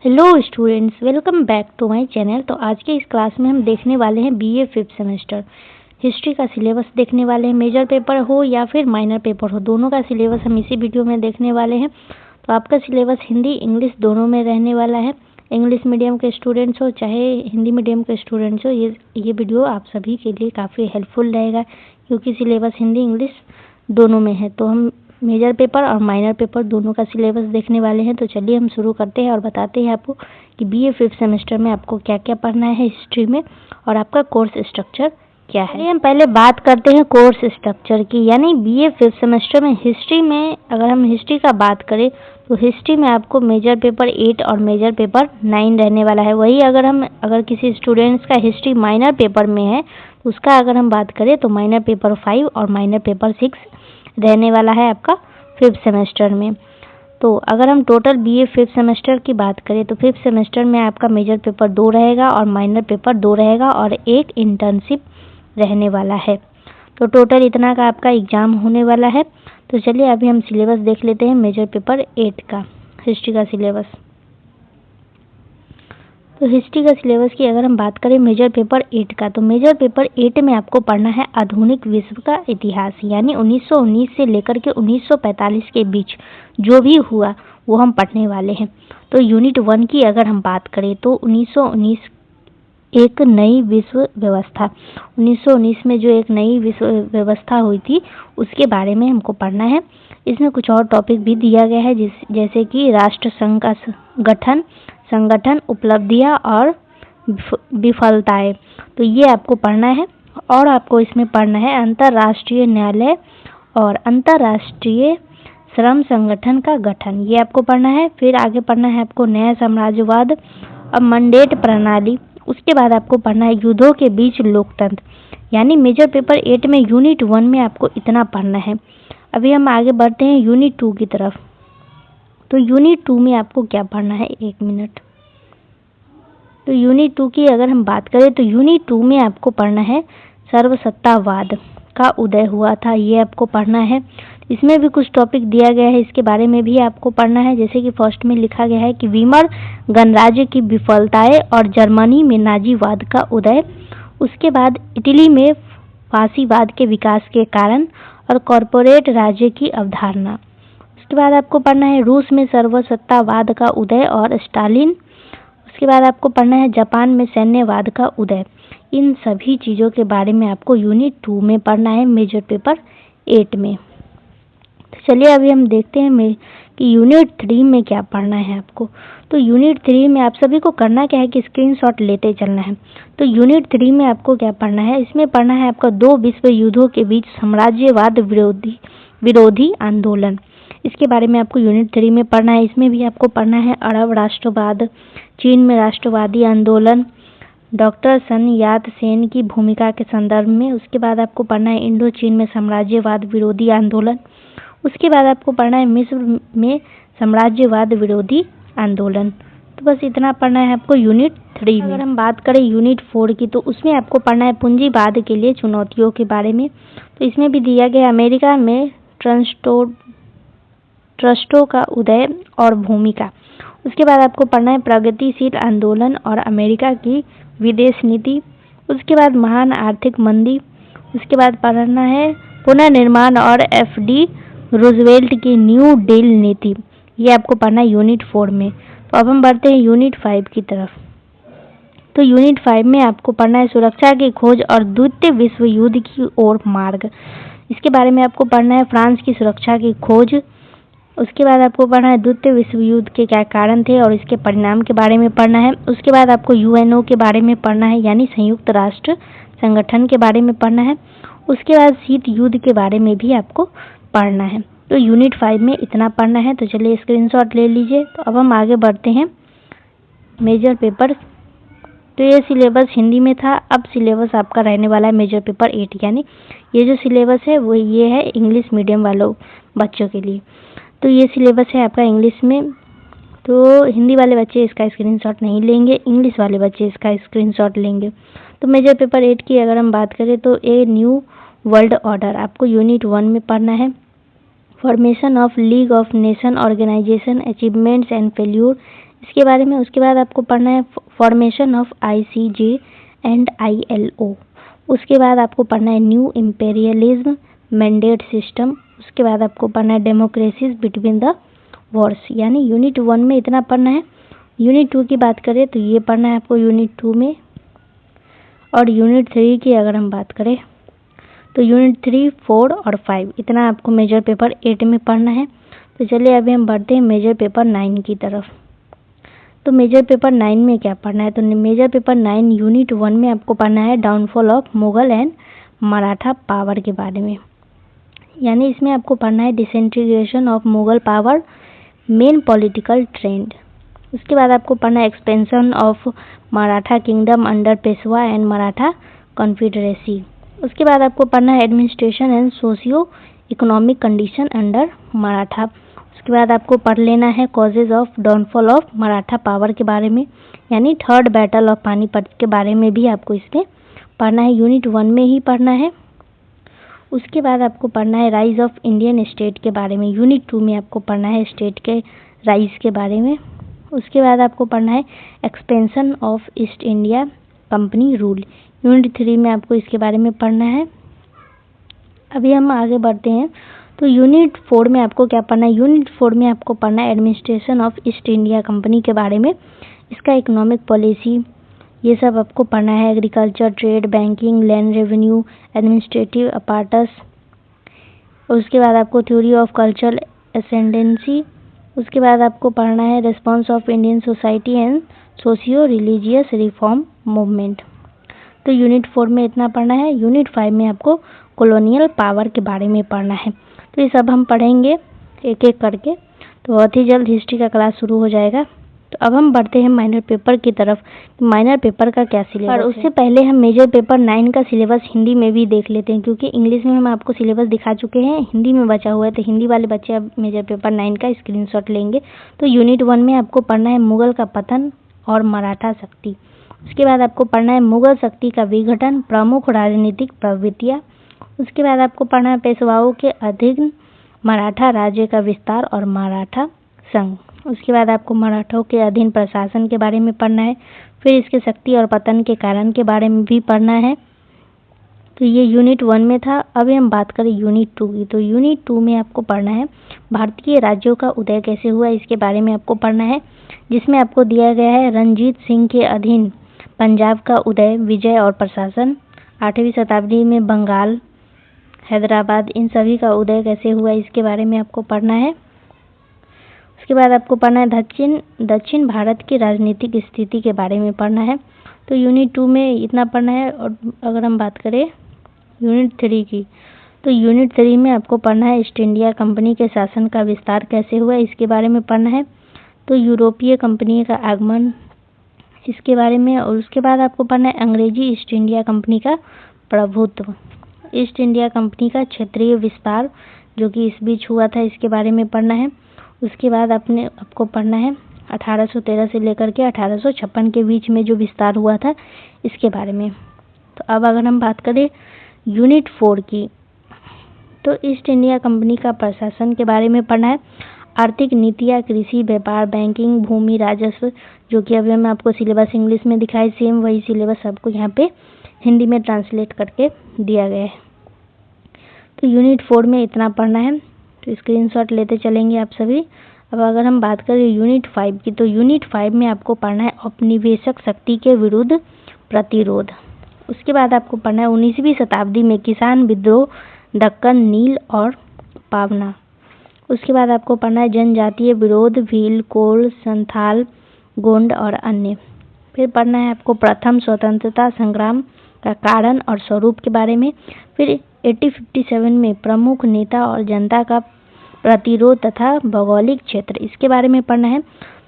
Hello students, welcome back to my channel. तो आज के इस क्लास में हम देखने वाले हैं बीए 5th सेमेस्टर हिस्ट्री का सिलेबस देखने वाले हैं। मेजर पेपर हो या फिर माइनर पेपर हो, दोनों का सिलेबस हम इसी वीडियो में देखने वाले हैं। तो आपका सिलेबस हिंदी इंग्लिश दोनों में रहने वाला है। इंग्लिश मीडियम के स्टूडेंट्स हो चाहे हिंदी मीडियम के स्टूडेंट्स हो, ये वीडियो आप सभी के लिए काफ़ी हेल्पफुल रहेगा क्योंकि सिलेबस हिंदी इंग्लिश दोनों में है। तो हम मेजर पेपर और माइनर पेपर दोनों का सिलेबस देखने वाले हैं। तो चलिए हम शुरू करते हैं और बताते हैं आपको कि बीए 5th सेमेस्टर में आपको क्या क्या पढ़ना है हिस्ट्री में और आपका कोर्स स्ट्रक्चर क्या है। हम पहले बात करते हैं कोर्स स्ट्रक्चर की, यानी बीए 5th सेमेस्टर में हिस्ट्री में अगर हम हिस्ट्री का बात करें तो हिस्ट्री में आपको मेजर पेपर 8 और मेजर पेपर 9 रहने वाला है। वही अगर किसी स्टूडेंट्स का हिस्ट्री माइनर पेपर में है तो उसका अगर हम बात करें तो माइनर पेपर 5 और माइनर पेपर 6 रहने वाला है आपका 5th सेमेस्टर में। तो अगर हम टोटल बीए 5th सेमेस्टर की बात करें तो 5th सेमेस्टर में आपका मेजर पेपर 2 रहेगा और माइनर पेपर 2 रहेगा और एक इंटर्नशिप रहने वाला है। तो टोटल इतना का आपका एग्जाम होने वाला है। तो चलिए अभी हम सिलेबस देख लेते हैं मेजर पेपर 8 का, हिस्ट्री का सिलेबस। तो हिस्ट्री का सिलेबस की अगर हम बात करें मेजर पेपर 8 का, तो मेजर पेपर 8 में आपको पढ़ना है आधुनिक विश्व का इतिहास, यानी 1919 से लेकर के 1945 के बीच जो भी हुआ वो हम पढ़ने वाले हैं। तो यूनिट 1 की अगर हम बात करें तो 1919 एक नई विश्व व्यवस्था, 1919 में जो एक नई विश्व व्यवस्था हुई थी उसके बारे में हमको पढ़ना है। इसमें कुछ और टॉपिक भी दिया गया है जैसे कि राष्ट्र संघ का संगठन, उपलब्धियां और विफलताएं। तो ये आपको पढ़ना है। और आपको इसमें पढ़ना है अंतर्राष्ट्रीय न्यायालय और अंतर्राष्ट्रीय श्रम संगठन का गठन, ये आपको पढ़ना है। फिर आगे पढ़ना है आपको नया साम्राज्यवाद और मंडेट प्रणाली। उसके बाद आपको पढ़ना है युद्धों के बीच लोकतंत्र, यानी मेजर पेपर 8 में यूनिट 1 में आपको इतना पढ़ना है। अभी हम आगे बढ़ते हैं यूनिट 2 की तरफ। तो यूनिट 2 में आपको क्या पढ़ना है, 1 मिनट। तो यूनिट 2 की अगर हम बात करें तो यूनिट 2 में आपको पढ़ना है सर्वसत्तावाद का उदय हुआ था, ये आपको पढ़ना है। इसमें भी कुछ टॉपिक दिया गया है, इसके बारे में भी आपको पढ़ना है। जैसे कि फर्स्ट में लिखा गया है कि वीमर गणराज्य की विफलताएं और जर्मनी में नाजीवाद का उदय, उसके बाद इटली में फासीवाद के विकास के कारण और कॉरपोरेट राज्य की अवधारणा। उसके बाद आपको पढ़ना है रूस में सर्वसत्तावाद का उदय और स्टालिन। उसके बाद आपको पढ़ना है जापान में सैन्यवाद का उदय। इन सभी चीज़ों के बारे में आपको यूनिट 2 में पढ़ना है मेजर पेपर 8 में। तो चलिए अभी हम देखते हैं कि यूनिट 3 में क्या पढ़ना है आपको। तो यूनिट 3 में आप सभी को करना क्या है कि स्क्रीनशॉट लेते चलना है। तो यूनिट 3 में आपको क्या पढ़ना है, इसमें पढ़ना है आपका 2 विश्व युद्धों के बीच साम्राज्यवाद विरोधी आंदोलन। इसके बारे में आपको यूनिट 3 में पढ़ना है। इसमें भी आपको पढ़ना है अरब राष्ट्रवाद, चीन में राष्ट्रवादी आंदोलन, डॉक्टर सन यात सेन की भूमिका के संदर्भ में। उसके बाद आपको पढ़ना है इंडो चीन में साम्राज्यवाद विरोधी आंदोलन। उसके बाद आपको पढ़ना है मिस्र में साम्राज्यवाद विरोधी आंदोलन। तो बस इतना पढ़ना है आपको यूनिट 3 में। अगर हम बात करें यूनिट 4 की तो उसमें आपको पढ़ना है पूंजीवाद के लिए चुनौतियों के बारे में। तो इसमें भी दिया गया अमेरिका में ट्रस्टों का उदय और भूमिका। उसके बाद आपको पढ़ना है प्रगतिशील आंदोलन और अमेरिका की विदेश नीति। उसके बाद महान आर्थिक मंदी। उसके बाद पढ़ना है पुनर्निर्माण और एफडी रूजवेल्ट की न्यू डील नीति, ये आपको पढ़ना है यूनिट 4 में। तो अब हम बढ़ते हैं यूनिट 5 की तरफ। तो यूनिट 5 में आपको पढ़ना है सुरक्षा की खोज और द्वितीय विश्व युद्ध की ओर मार्ग। इसके बारे में आपको पढ़ना है फ्रांस की सुरक्षा की खोज। उसके बाद आपको पढ़ना है द्वितीय विश्व युद्ध के क्या कारण थे और इसके परिणाम के बारे में पढ़ना है। उसके बाद आपको यूएनओ के बारे में पढ़ना है, यानी संयुक्त राष्ट्र संगठन के बारे में पढ़ना है। उसके बाद शीत युद्ध के बारे में भी आपको पढ़ना है। तो यूनिट 5 में इतना पढ़ना है। तो चलिए स्क्रीनशॉट ले लीजिए। तो अब हम आगे बढ़ते हैं मेजर पेपर। तो ये सिलेबस हिंदी में था, अब सिलेबस आपका रहने वाला है मेजर पेपर 8, यानी ये जो सिलेबस है वो ये है इंग्लिश मीडियम वालों बच्चों के लिए। तो ये सिलेबस है आपका इंग्लिश में। तो हिंदी वाले बच्चे इसका स्क्रीनशॉट नहीं लेंगे, इंग्लिश वाले बच्चे इसका स्क्रीनशॉट लेंगे। तो मेजर पेपर 8 की अगर हम बात करें तो ए न्यू वर्ल्ड ऑर्डर आपको यूनिट 1 में पढ़ना है। Formation of league of nation organisation, achievements and failure इसके बारे में। उसके बाद आपको पढ़ना है formation of ICJ and ILO। उसके बाद आपको पढ़ना है न्यू इम्पेरियलिज्म मैंडेट सिस्टम। उसके बाद आपको पढ़ना है डेमोक्रेसीज बिटवीन द वॉर्स, यानी यूनिट 1 में इतना पढ़ना है। यूनिट 2 की बात करें तो ये पढ़ना है आपको यूनिट 2 में। और यूनिट 3 की अगर हम बात करें तो यूनिट 3, 4 और 5 इतना आपको मेजर पेपर 8 में पढ़ना है। तो चलिए अभी हम बढ़ते हैं मेजर पेपर 9 की तरफ। तो मेजर पेपर 9 में क्या पढ़ना है? तो मेजर पेपर 9 यूनिट 1 में आपको पढ़ना है downfall of Mughal and Maratha power के बारे में, यानी इसमें आपको पढ़ना है disintegration of Mughal power, main political trend. उसके बाद आपको पढ़ना है expansion of Maratha kingdom under Peshwa and Maratha confederacy. उसके बाद आपको पढ़ना है administration and socio economic condition under Maratha. उसके बाद आपको पढ़ लेना है causes of downfall of Maratha power के बारे में, यानी थर्ड बैटल ऑफ पानीपत के बारे में भी आपको इसमें पढ़ना है, यूनिट 1 में ही पढ़ना है। उसके बाद आपको पढ़ना है राइज ऑफ इंडियन स्टेट के बारे में, यूनिट 2 में आपको पढ़ना है स्टेट के राइज के बारे में। उसके बाद आपको पढ़ना है expansion of east India company rule, unit 3 में आपको इसके बारे में पढ़ना है। अभी हम आगे बढ़ते हैं तो यूनिट 4 में आपको क्या पढ़ना है? यूनिट 4 में आपको पढ़ना है administration of east India company के बारे में, इसका इकोनॉमिक पॉलिसी, ये सब आपको पढ़ना है। Agriculture, trade, banking, land revenue, administrative apparatus. उसके बाद आपको थ्योरी ऑफ कल्चरल एसेंडेंसी। उसके बाद आपको पढ़ना है response of Indian society and socio religious reform movement. तो यूनिट 4 में इतना पढ़ना है। यूनिट 5 में आपको कॉलोनियल पावर के बारे में पढ़ना है। तो ये सब हम पढ़ेंगे एक एक करके, तो बहुत ही जल्द हिस्ट्री का क्लास शुरू हो जाएगा। तो अब हम बढ़ते हैं माइनर पेपर की तरफ। माइनर पेपर का क्या सिलेबस है? और उससे पहले हम मेजर पेपर 9 का सिलेबस हिंदी में भी देख लेते हैं, क्योंकि इंग्लिश में हम आपको सिलेबस दिखा चुके हैं, हिंदी में बचा हुआ है। तो हिंदी वाले बच्चे अब मेजर पेपर 9 का स्क्रीनशॉट लेंगे। तो यूनिट 1 में आपको पढ़ना है मुगल का पतन और मराठा शक्ति। उसके बाद आपको पढ़ना है मुगल शक्ति का विघटन, प्रमुख राजनीतिक प्रवृत्तियाँ। उसके बाद आपको पढ़ना है पेशवाओं के अधीन मराठा राज्य का विस्तार और मराठा संघ। उसके बाद आपको मराठों के अधीन प्रशासन के बारे में पढ़ना है। फिर इसके शक्ति और पतन के कारण के बारे में भी पढ़ना है। तो ये यूनिट 1 में था। अभी हम बात करें यूनिट 2 की। तो यूनिट 2 में आपको पढ़ना है भारतीय राज्यों का उदय कैसे हुआ, इसके बारे में आपको पढ़ना है, जिसमें आपको दिया गया है रणजीत सिंह के अधीन पंजाब का उदय, विजय और प्रशासन, 8वीं शताब्दी में बंगाल, हैदराबाद, इन सभी का उदय कैसे हुआ, इसके बारे में आपको पढ़ना है। उसके बाद आपको पढ़ना है दक्षिण भारत की राजनीतिक स्थिति के बारे में पढ़ना है। तो यूनिट 2 में इतना पढ़ना है। और अगर हम बात करें यूनिट 3 की, तो यूनिट 3 में आपको पढ़ना है ईस्ट इंडिया कंपनी के शासन का विस्तार कैसे हुआ, इसके बारे में पढ़ना है। तो यूरोपीय कंपनी का आगमन, इसके बारे में। और उसके बाद आपको पढ़ना है अंग्रेजी ईस्ट इंडिया कंपनी का प्रभुत्व, ईस्ट इंडिया कंपनी का क्षेत्रीय विस्तार जो कि इस बीच हुआ था, इसके बारे में पढ़ना है। उसके बाद आपको पढ़ना है 1813 से लेकर के 1856 के बीच में जो विस्तार हुआ था, इसके बारे में। तो अब अगर हम बात करें यूनिट 4 की, तो ईस्ट इंडिया कंपनी का प्रशासन के बारे में पढ़ना है। आर्थिक नीतियाँ, कृषि, व्यापार, बैंकिंग, भूमि, राजस्व, जो कि अभी मैं आपको सिलेबस इंग्लिश में दिखाई, सेम वही सिलेबस आपको यहाँ पे हिंदी में ट्रांसलेट करके दिया गया है। तो यूनिट 4 में इतना पढ़ना है। तो स्क्रीनशॉट लेते चलेंगे आप सभी। अब अगर हम बात करें यूनिट 5 की, तो यूनिट 5 में आपको पढ़ना है औपनिवेशिक शक्ति के विरुद्ध प्रतिरोध। उसके बाद आपको पढ़ना है 19वीं शताब्दी में किसान विद्रोह, दक्कन, नील और पावना। उसके बाद आपको पढ़ना है जनजातीय विरोध, भील, कोल, संथाल, गोंड और अन्य। फिर पढ़ना है आपको प्रथम स्वतंत्रता संग्राम का कारण और स्वरूप के बारे में। फिर 1857 में प्रमुख नेता और जनता का प्रतिरोध तथा भौगोलिक क्षेत्र, इसके बारे में पढ़ना है।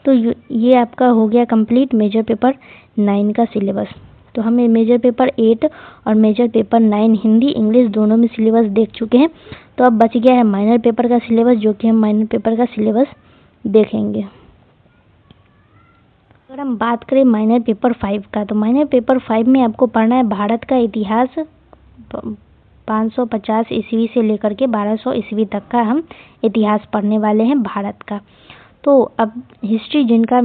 तो ये आपका हो गया कंप्लीट मेजर पेपर 9 का सिलेबस। तो हमें मेजर पेपर 8 और मेजर पेपर 9 हिंदी इंग्लिश दोनों में सिलेबस देख चुके हैं। तो अब बच गया है माइनर पेपर का सिलेबस, जो कि हम माइनर पेपर का सिलेबस देखेंगे। अगर हम बात करें माइनर पेपर 5 का, तो माइनर पेपर 5 में आपको पढ़ना है भारत का इतिहास, 550 ईस्वी से लेकर के 1200 ईस्वी तक का हम इतिहास पढ़ने वाले हैं भारत का। तो अब हिस्ट्री जिनका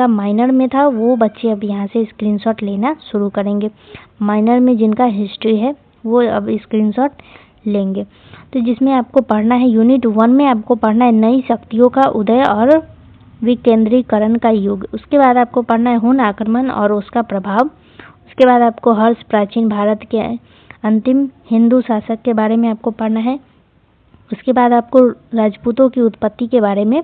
माइनर में था वो बच्चे अब यहाँ से स्क्रीनशॉट लेना शुरू करेंगे। माइनर में जिनका हिस्ट्री है वो अब स्क्रीनशॉट लेंगे। तो जिसमें आपको पढ़ना है यूनिट 1 में आपको पढ़ना है नई शक्तियों का उदय और विकेंद्रीकरण का युग। उसके बाद आपको पढ़ना है हुन आक्रमण और उसका प्रभाव। उसके बाद आपको हर्ष प्राचीन भारत के अंतिम हिंदू शासक के बारे में आपको पढ़ना है। उसके बाद आपको राजपूतों की उत्पत्ति के बारे में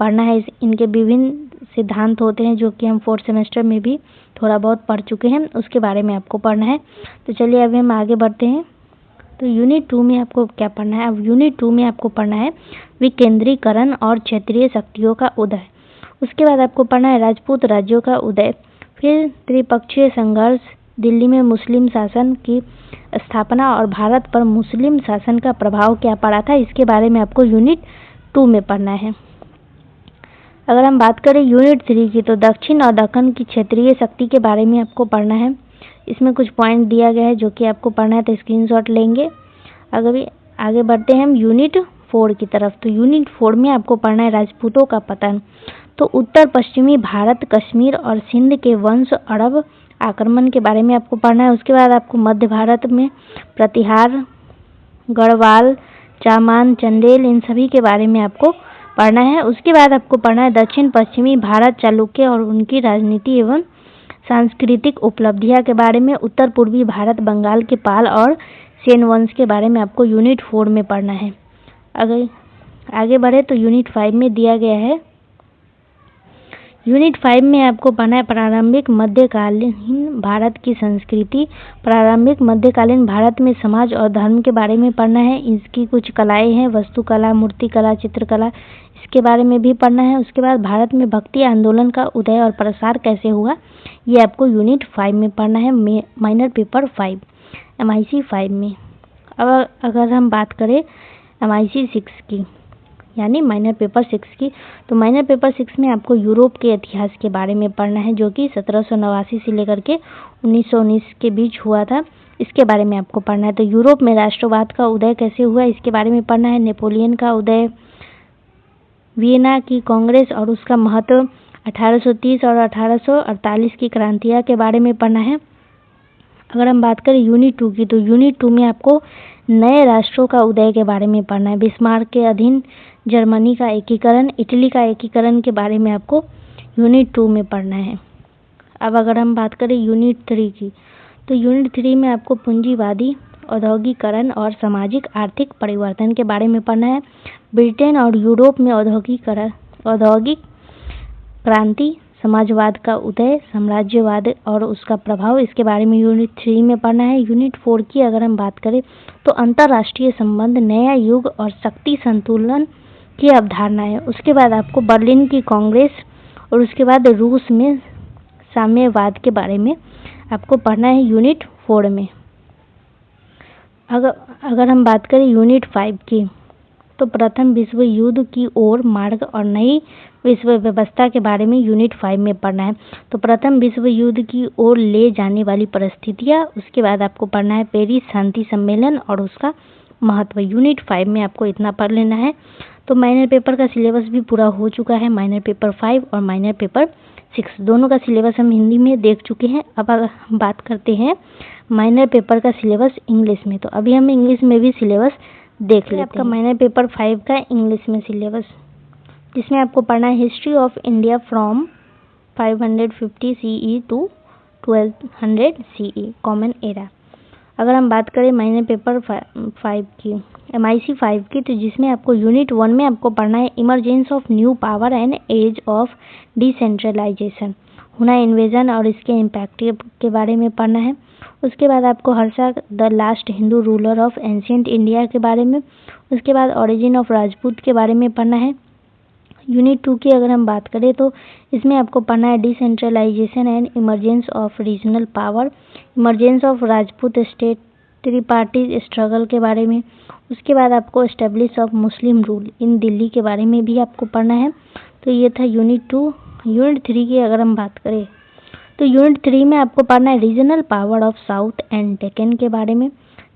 पढ़ना है। इनके विभिन्न सिद्धांत होते हैं जो कि हम 4th सेमेस्टर में भी थोड़ा बहुत पढ़ चुके हैं, उसके बारे में आपको पढ़ना है। तो चलिए अभी हम आगे बढ़ते हैं। तो यूनिट 2 में आपको क्या पढ़ना है? अब यूनिट 2 में आपको पढ़ना है विकेंद्रीकरण और क्षेत्रीय शक्तियों का उदय। उसके बाद आपको पढ़ना है राजपूत राज्यों का उदय, फिर त्रिपक्षीय संघर्ष, दिल्ली में मुस्लिम शासन की स्थापना और भारत पर मुस्लिम शासन का प्रभाव क्या पड़ा था, इसके बारे में आपको यूनिट 2 में पढ़ना है। अगर हम बात करें यूनिट 3 की, तो दक्षिण और दक्कन की क्षेत्रीय शक्ति के बारे में आपको पढ़ना है। इसमें कुछ पॉइंट दिया गया है जो कि आपको पढ़ना है, तो स्क्रीनशॉट लेंगे। अगर भी आगे बढ़ते हैं हम यूनिट 4 की तरफ। तो यूनिट 4 में आपको पढ़ना है राजपूतों का पतन। तो उत्तर पश्चिमी भारत, कश्मीर और सिंध के वंश अरब आक्रमण के बारे में आपको पढ़ना है। उसके बाद आपको मध्य भारत में प्रतिहार, गढ़वाल, चामान, चंदेल, इन सभी के बारे में आपको पढ़ना है। उसके बाद आपको पढ़ना है दक्षिण पश्चिमी भारत, चालुक्य और उनकी राजनीति एवं सांस्कृतिक उपलब्धियां के बारे में। उत्तर पूर्वी भारत, बंगाल के पाल और सेन वंश के बारे में आपको यूनिट 4 में पढ़ना है। अगर आगे बढ़े तो यूनिट 5 में दिया गया है। यूनिट 5 में आपको पढ़ना है प्रारंभिक मध्यकालीन भारत की संस्कृति। प्रारंभिक मध्यकालीन भारत में समाज और धर्म के बारे में पढ़ना है। इसकी कुछ कलाएं हैं, वास्तुकला, मूर्तिकला, चित्रकला, इसके बारे में भी पढ़ना है। उसके बाद भारत में भक्ति आंदोलन का उदय और प्रसार कैसे हुआ, ये आपको यूनिट 5 में पढ़ना है, माइनर पेपर 5 MIC 5 में। अब अगर हम बात करें MIC 6 की, यानी माइनर पेपर 6 की, तो माइनर पेपर 6 में आपको यूरोप के इतिहास के बारे में पढ़ना है जो कि 1789 से लेकर के 1919 के बीच हुआ था, इसके बारे में आपको पढ़ना है। तो यूरोप में राष्ट्रवाद का उदय कैसे हुआ, इसके बारे में पढ़ना है। नेपोलियन का उदय, वियना की कांग्रेस और उसका महत्व, 1830 और 1848 की क्रांतियां के बारे में पढ़ना है। अगर हम बात करें यूनिट 2 की, तो यूनिट 2 में आपको नए राष्ट्रों का उदय के बारे में पढ़ना है। बिस्मार्क के अधीन जर्मनी का एकीकरण, इटली का एकीकरण के बारे में आपको यूनिट 2 में पढ़ना है। अब अगर हम बात करें यूनिट 3 की, तो यूनिट 3 में आपको पूंजीवादी औद्योगिकरण और सामाजिक आर्थिक परिवर्तन के बारे में पढ़ना है। ब्रिटेन और यूरोप में औद्योगिक क्रांति, समाजवाद का उदय, साम्राज्यवाद और उसका प्रभाव, इसके बारे में यूनिट 3 में पढ़ना है। यूनिट 4 की अगर हम बात करें तो अंतर्राष्ट्रीय संबंध, नया युग और शक्ति संतुलन की अवधारणा है। उसके बाद आपको बर्लिन की कांग्रेस और उसके बाद रूस में साम्यवाद के बारे में आपको पढ़ना है यूनिट 4 में। अगर हम बात करें यूनिट 5 की, तो प्रथम विश्व युद्ध की ओर मार्ग और नई विश्व व्यवस्था के बारे में यूनिट 5 में पढ़ना है। तो प्रथम विश्व युद्ध की ओर ले जाने वाली परिस्थितियां, उसके बाद आपको पढ़ना है पेरिस शांति सम्मेलन और उसका महत्व। यूनिट 5 में आपको इतना पढ़ लेना है। तो माइनर पेपर का सिलेबस भी पूरा हो चुका है। माइनर पेपर 5 और माइनर पेपर 6 दोनों का सिलेबस हम हिंदी में देख चुके हैं। अब हम बात करते हैं माइनर पेपर का सिलेबस इंग्लिश में। तो अभी हम इंग्लिश में भी सिलेबस देख लेते हैं। आपका माइनर पेपर 5 का इंग्लिश में सिलेबस, जिसमें आपको पढ़ना है history of India from 550 CE to 1200 CE common era. अगर हम बात करें माइनर पेपर 5 की, MIC 5 की, तो जिसमें आपको यूनिट 1 में आपको पढ़ना है emergence of new power and age of decentralisation, Huna invasion और इसके इम्पैक्ट के बारे में पढ़ना है। उसके बाद आपको Harsha the last Hindu ruler of ancient India के बारे में, उसके बाद ओरिजिन ऑफ राजपूत के बारे में पढ़ना है। यूनिट 2 की अगर हम बात करें तो इसमें आपको पढ़ना है decentralisation and emergence of regional power, emergence of Rajput state, tripartite struggle के बारे में। उसके बाद आपको establish of Muslim rule in Delhi के बारे में भी आपको पढ़ना है। तो ये था यूनिट 2। यूनिट 3 की अगर हम बात करें तो यूनिट 3 में आपको पढ़ना है regional power of south and Deccan के बारे में,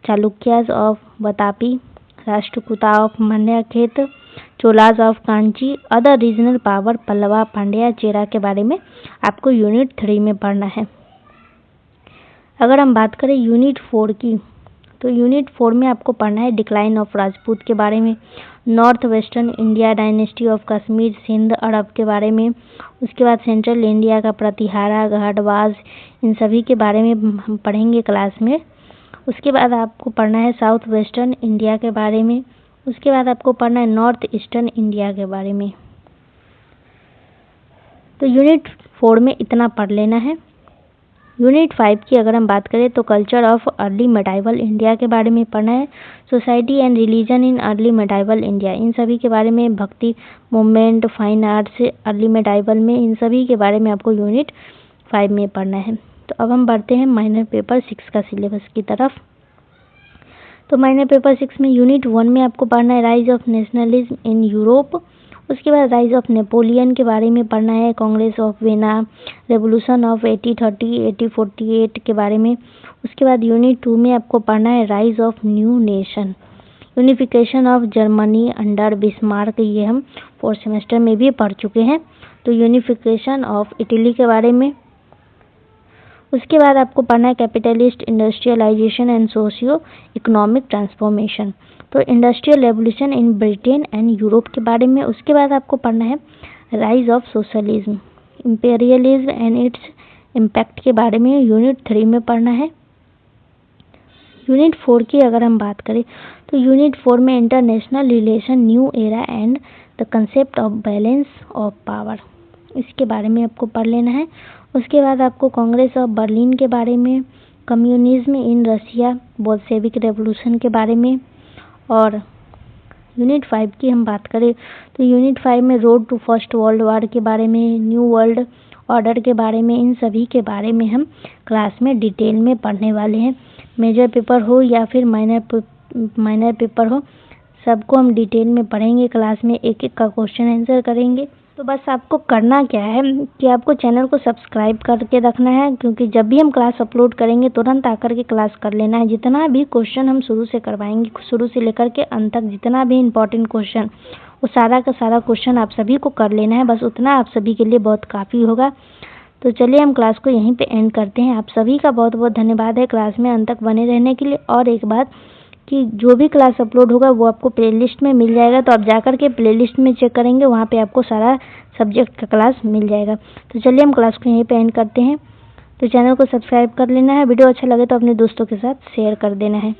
Chalukyas of Vatapi, Rashtrakuta of Manyakhet, Cholas of Kanchi, other regional power, Pallava, Pandya, Chera के बारे में आपको यूनिट 3 में पढ़ना है। अगर हम बात करें यूनिट 4 की, तो यूनिट 4 में आपको पढ़ना है डिक्लाइन ऑफ राजपूत के बारे में, north western India, dynasty of Kashmir, Sindh, Arab के बारे में। उसके बाद सेंट्रल इंडिया का प्रतिहारा, गढ़वाल, इन सभी के बारे में हम पढ़ेंगे क्लास में। उसके बाद आपको पढ़ना है साउथ वेस्टर्न इंडिया के बारे में। उसके बाद आपको पढ़ना है नॉर्थ ईस्टर्न इंडिया के बारे में। तो यूनिट 4 में इतना पढ़ लेना है। यूनिट 5 की अगर हम बात करें तो culture of early medieval India के बारे में पढ़ना है, society and religion in early medieval India, इन सभी के बारे में, bhakti movement, fine arts early medieval में, इन सभी के बारे में आपको यूनिट 5 में पढ़ना है। तो अब हम बढ़ते हैं माइनर पेपर 6 का सिलेबस की तरफ। तो माइनर पेपर 6 में यूनिट 1 में आपको पढ़ना है rise of nationalism in Europe. उसके बाद राइज ऑफ नेपोलियन के बारे में पढ़ना है, Congress of vena, revolution of 1830 1848 के बारे में। उसके बाद यूनिट 2 में आपको पढ़ना है rise of new nation, unification of Germany under Bismarck, ये हम 4th सेमेस्टर में भी पढ़ चुके हैं। तो यूनिफिकेशन ऑफ इटली के बारे में। उसके बाद आपको पढ़ना है capitalist industrialisation and socio economic transformation, तो industrial revolution in Britain and Europe के बारे में। उसके बाद आपको पढ़ना है rise of socialism, imperialism and its impact के बारे में यूनिट 3 में पढ़ना है। यूनिट 4 की अगर हम बात करें तो यूनिट 4 में international relation, new era and the concept of balance of power, इसके बारे में आपको पढ़ लेना है। उसके बाद आपको कांग्रेस ऑफ बर्लिन के बारे में, communism in Russia, Bolshevik revolution के बारे में। और यूनिट 5 की हम बात करें तो यूनिट 5 में road to first world war के बारे में, न्यू वर्ल्ड ऑर्डर के बारे में, इन सभी के बारे में हम क्लास में डिटेल में पढ़ने वाले हैं। मेजर पेपर हो या फिर माइनर पेपर हो, सबको हम डिटेल में पढ़ेंगे क्लास में, एक एक का क्वेश्चन आंसर करेंगे। तो बस आपको करना क्या है कि आपको चैनल को सब्सक्राइब करके रखना है, क्योंकि जब भी हम क्लास अपलोड करेंगे तुरंत आकर के क्लास कर लेना है। जितना भी क्वेश्चन हम शुरू से करवाएंगे, शुरू से लेकर के अंत तक जितना भी इम्पोर्टेंट क्वेश्चन, वो सारा का सारा क्वेश्चन आप सभी को कर लेना है। बस उतना आप सभी के लिए बहुत काफ़ी होगा। तो चलिए हम क्लास को यहीं पे एंड करते हैं। आप सभी का बहुत बहुत धन्यवाद है क्लास में अंत तक बने रहने के लिए। और एक बात कि जो भी क्लास अपलोड होगा वो आपको प्लेलिस्ट में मिल जाएगा, तो आप जाकर के प्लेलिस्ट में चेक करेंगे, वहाँ पे आपको सारा सब्जेक्ट का क्लास मिल जाएगा। तो चलिए हम क्लास को यहीं पे एंड करते हैं। तो चैनल को सब्सक्राइब कर लेना है, वीडियो अच्छा लगे तो अपने दोस्तों के साथ शेयर कर देना है।